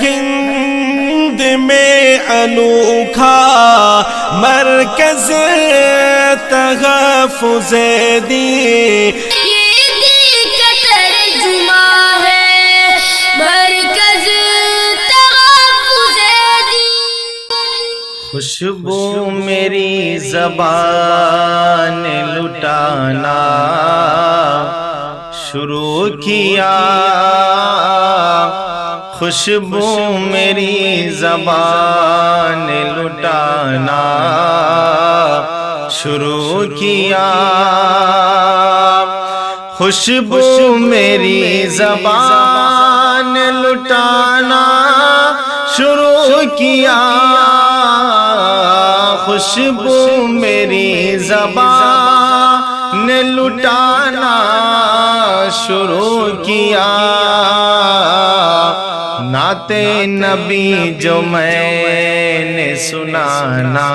ہند میں انوکھا مرکز تحفظ دین، یہ دل کا ترجمہ ہے مرکز تحفظ دین۔ خوشبو میری زبان نے لٹانا شروع کیا، خوشبو میری زبان نے لٹانا شروع کیا، خوشبو میری زبان نے لٹانا شروع کیا، خوشبو میری زبان نے لٹانا شروع کیا، نعت نبی جو میں نے سنانا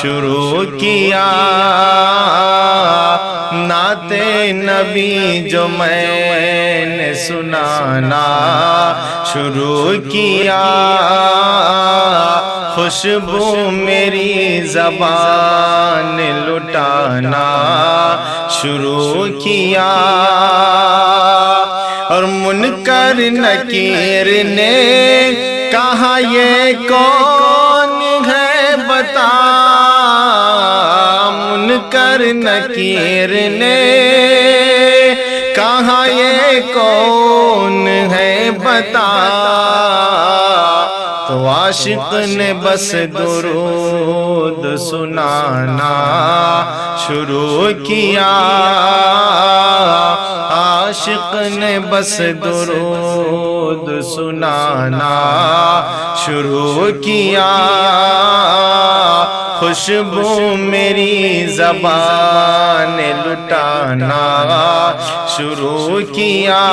شروع کیا، نعت نبی جو میں نے سنانا شروع کیا، خوشبو میری زبان نے لٹانا شروع کیا، اور منکر نکیر نے کہا یہ کون ہے بتا، منکر نکیر نے کہا یہ کون ہے بتا، تو عاشق نے بس درود سنانا شروع کیا، عاشق نے بس درود سنانا شروع کیا، خوشبو میری زبان نے لٹانا شروع کیا،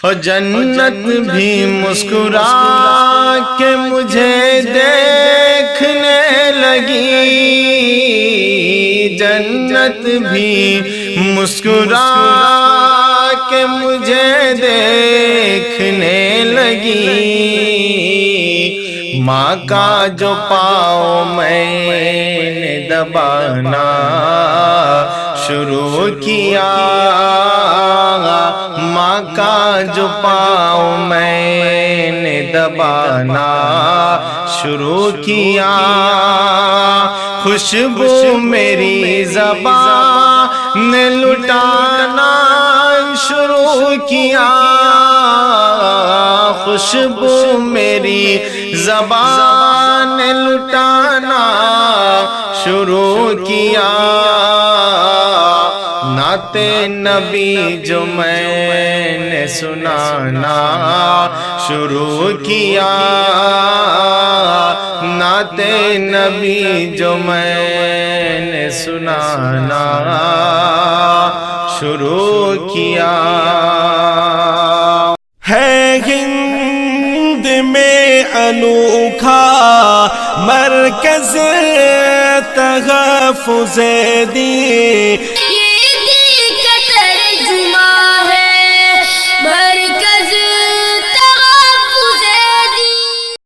اور جنت بھی مسکرا کے مجھے دیکھنے لگی، جنت بھی مسکرا کے مجھے دیکھنے لگی، ماں کا جو پاؤں میں نے دبانا شروع کیا، ماں کا جو پاؤں میں نے دبانا شروع کیا، خوشبو میری زبان نے لٹانا شروع کیا، خوشبو میری زبان نے لٹانا شروع کیا، نعت نبی جو میں نے سنانا شروع کیا، نعت نبی جو میں نے سنانا شروع کیا، ہے ہند میں انوکھا مرکز تحفظ دین،